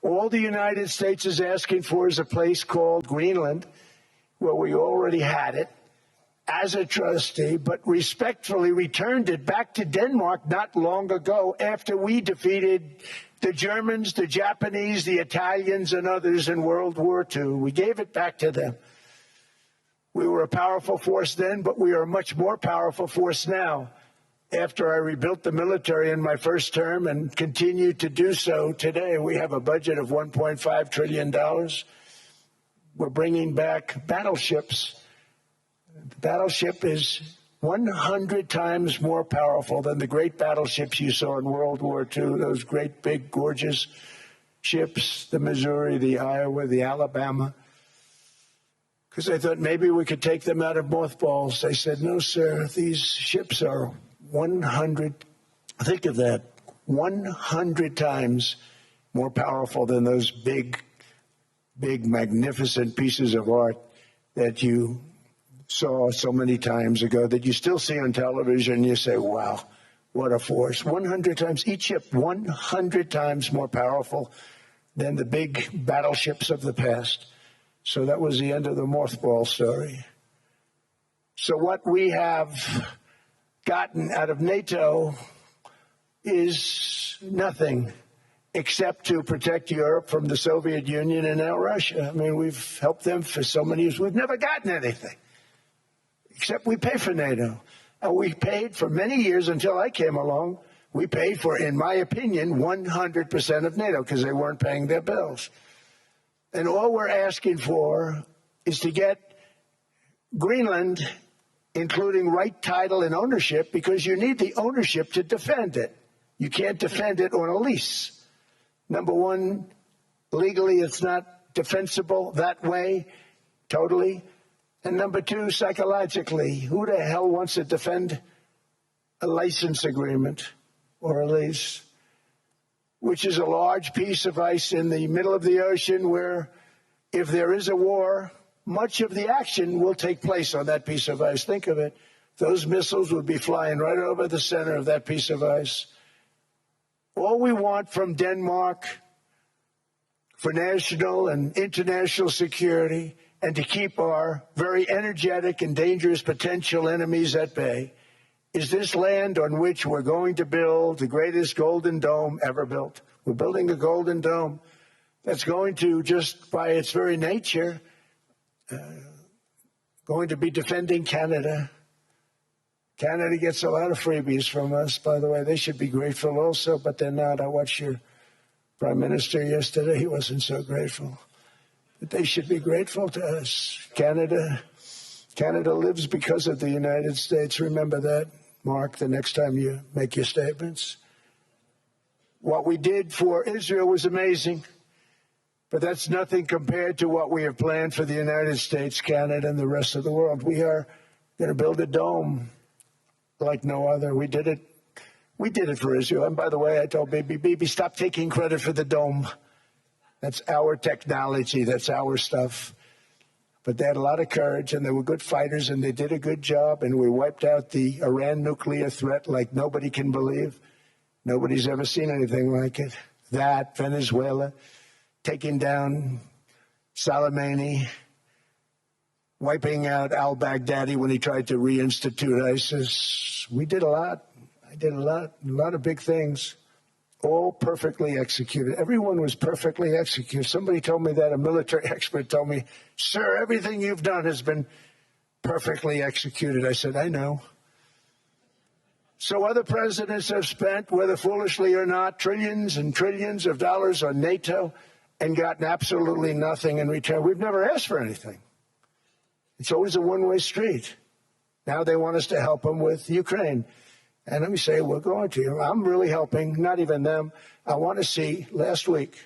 All the United States is asking for is a place called Greenland, where we already had it as a trustee, but respectfully returned it back to Denmark not long ago after we defeated the Germans, the Japanese, the Italians, and others in World War II. We gave it back to them. We were a powerful force then, but we are a much more powerful force now. After I rebuilt the military in my first term and continue to do so today, we have a budget of $1.5 trillion. We're bringing back battleships. The battleship is 100 times more powerful than the great battleships you saw in World War II, those great, big, gorgeous ships, the Missouri, the Iowa, the Alabama. Because I thought maybe we could take them out of mothballs. They said, no, sir, these ships are 100, think of that, 100 times more powerful than those big, magnificent pieces of art that you saw so many times ago, that you still see on television. You say, wow, what a force. 100 times, each ship 100 times more powerful than the big battleships of the past. So that was the end of the mothball story. So what we have gotten out of NATO is nothing except to protect Europe from the Soviet Union and now Russia. I mean, we've helped them for so many years. We've never gotten anything, except we pay for NATO. And we paid for many years until I came along. We paid for, in my opinion, 100% of NATO because they weren't paying their bills. And all we're asking for is to get Greenland, including right title and ownership, because you need the ownership to defend it. You can't defend it on a lease. Number one, legally it's not defensible that way, totally. And number two, psychologically, who the hell wants to defend a license agreement or a lease, which is a large piece of ice in the middle of the ocean where if there is a war, much of the action will take place on that piece of ice. Think of it. Those missiles would be flying right over the center of that piece of ice. All we want from Denmark for national and international security and to keep our very energetic and dangerous potential enemies at bay is this land on which we're going to build the greatest golden dome ever built. We're building a golden dome that's going to, just by its very nature, going to be defending Canada. Canada gets a lot of freebies from us, by the way. They should be grateful also, but they're not. I watched your prime minister yesterday. He wasn't so grateful. But they should be grateful to us. Canada lives because of the United States. Remember that, Mark, the next time you make your statements. What we did for Israel was amazing, but that's nothing compared to what we have planned for the United States, Canada, and the rest of the world. We are going to build a dome like no other. We did it for Israel. And by the way, I told Bibi, stop taking credit for the dome. That's our technology. That's our stuff. But they had a lot of courage, and they were good fighters, and they did a good job, and we wiped out the Iran nuclear threat like nobody can believe. Nobody's ever seen anything like it. That, Venezuela, taking down Soleimani, wiping out al-Baghdadi when he tried to reinstitute ISIS. We did a lot. I did a lot of big things, all perfectly executed. Everyone was perfectly executed. Somebody told me that, a military expert told me, sir, everything you've done has been perfectly executed. I said, I know. So other presidents have spent, whether foolishly or not, trillions and trillions of dollars on NATO and gotten absolutely nothing in return. We've never asked for anything. It's always a one-way street. Now they want us to help them with Ukraine. And let me say, we're going to. I'm really helping, not even them. I want to see, last week,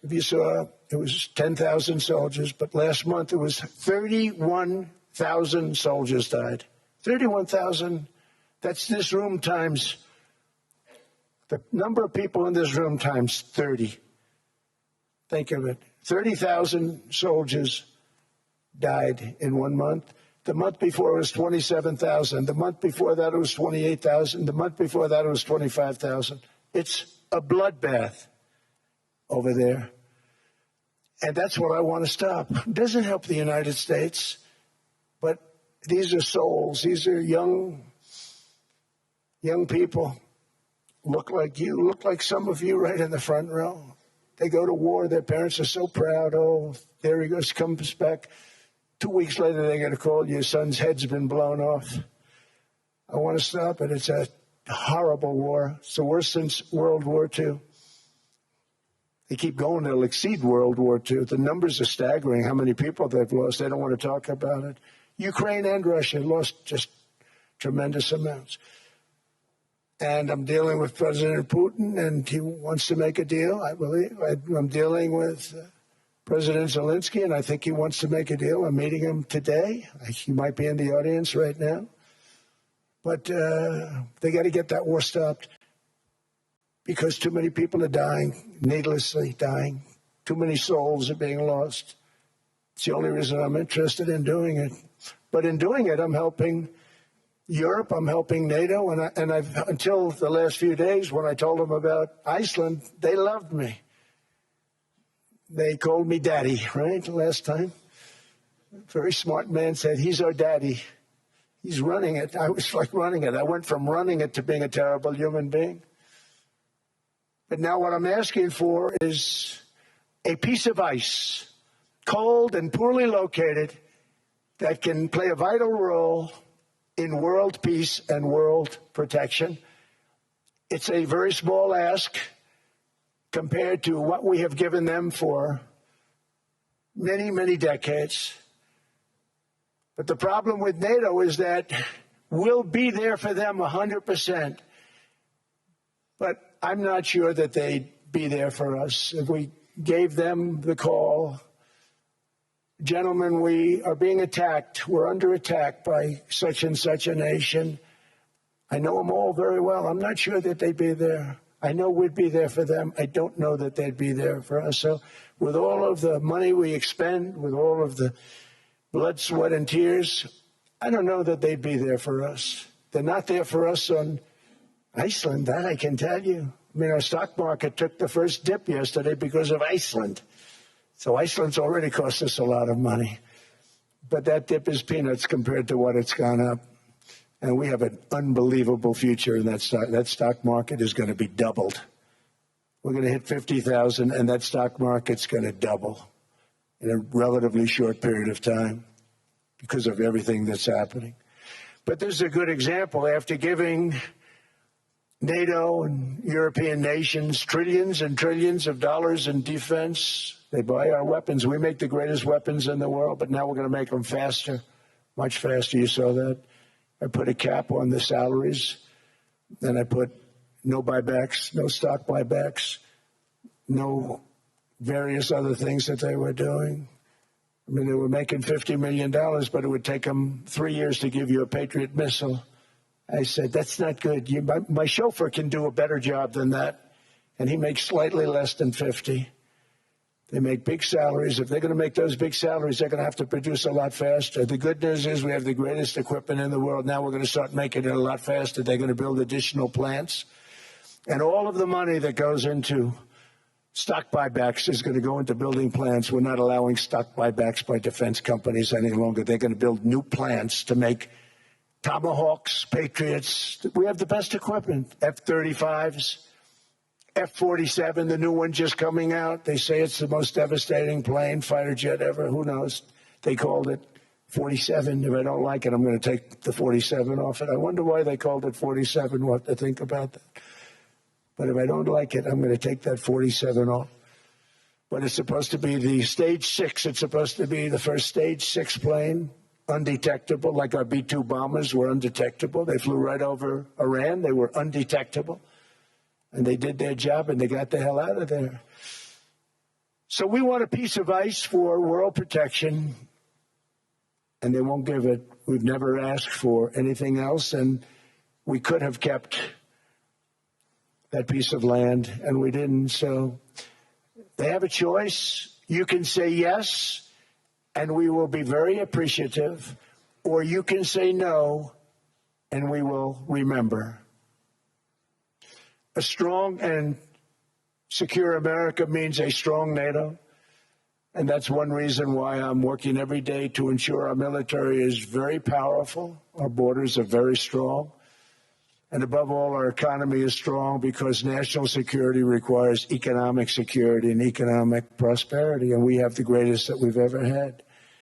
if you saw, it was 10,000 soldiers, but last month it was 31,000 soldiers died. 31,000, that's this room times, the number of people in this room times 30. Think of it. 30,000 soldiers died in 1 month. The month before it was 27,000. The month before that it was 28,000. The month before that it was 25,000. It's a bloodbath. over there. And that's what I want to stop. It doesn't help the United States, but these are souls. These are young people. Look like you, look like some of you right in the front row. They go to war. Their parents are so proud. Oh, there he goes, comes back. 2 weeks later, they get a call. Your son's head's been blown off. I want to stop it. It's a horrible war. It's the worst since World War II. They keep going. They'll exceed World War II. The numbers are staggering, how many people they've lost. They don't want to talk about it. Ukraine and Russia lost just tremendous amounts. And I'm dealing with President Putin, and he wants to make a deal, I believe. I'm dealing with President Zelensky, and I think he wants to make a deal. I'm meeting him today. He might be in the audience right now. But they got to get that war stopped because too many people are dying, needlessly dying. Too many souls are being lost. It's the only reason I'm interested in doing it. But in doing it, I'm helping Europe, I'm helping NATO, and I've until the last few days when I told them about Iceland, they loved me. They called me daddy, right, last time. A very smart man said, he's our daddy. He's running it. I was like running it. I went from running it to being a terrible human being. But now what I'm asking for is a piece of ice, cold and poorly located, that can play a vital role in world peace and world protection. It's a very small ask compared to what we have given them for many, many decades. But the problem with NATO is that we'll be there for them 100%. But I'm not sure that they'd be there for us. If we gave them the call, gentlemen, we are being attacked. We're under attack by such and such a nation. I know them all very well. I'm not sure that they'd be there. I know we'd be there for them. I don't know that they'd be there for us. So with all of the money we expend, with all of the blood, sweat, and tears, I don't know that they'd be there for us. They're not there for us on Iceland, that I can tell you. I mean, our stock market took the first dip yesterday because of Iceland. So Iceland's already cost us a lot of money. But that dip is peanuts compared to what it's gone up. And we have an unbelievable future in that stock. That stock market is going to be doubled. We're going to hit 50,000, and that stock market's going to double in a relatively short period of time because of everything that's happening. But this is a good example. After giving NATO and European nations trillions and trillions of dollars in defense, they buy our weapons. We make the greatest weapons in the world, but now we're going to make them faster, much faster. You saw that. I put a cap on the salaries. Then I put no buybacks, no stock buybacks, no various other things that they were doing. I mean, they were making $50 million, but it would take them 3 years to give you a Patriot missile. I said, that's not good. My chauffeur can do a better job than that, and he makes slightly less than 50. They make big salaries. If they're going to make those big salaries, they're going to have to produce a lot faster. The good news is we have the greatest equipment in the world. Now we're going to start making it a lot faster. They're going to build additional plants. And all of the money that goes into stock buybacks is going to go into building plants. We're not allowing stock buybacks by defense companies any longer. They're going to build new plants to make Tomahawks, Patriots. We have the best equipment, F-35s. F-47, the new one just coming out. They say it's the most devastating plane, fighter jet ever. Who knows? They called it 47. If I don't like it, I'm going to take the 47 off it. I wonder why they called it 47. We'll have to think about that. But if I don't like it, I'm going to take that 47 off. But it's supposed to be the Stage 6. It's supposed to be the first Stage 6 plane, undetectable, like our B-2 bombers were undetectable. They flew right over Iran. They were undetectable. And they did their job, and they got the hell out of there. So we want a piece of ice for world protection, and they won't give it. We've never asked for anything else, and we could have kept that piece of land, and we didn't. So they have a choice. You can say yes, and we will be very appreciative, or you can say no, and we will remember. A strong and secure America means a strong NATO. And that's one reason why I'm working every day to ensure our military is very powerful, our borders are very strong, and above all, our economy is strong, because national security requires economic security and economic prosperity, and we have the greatest that we've ever had.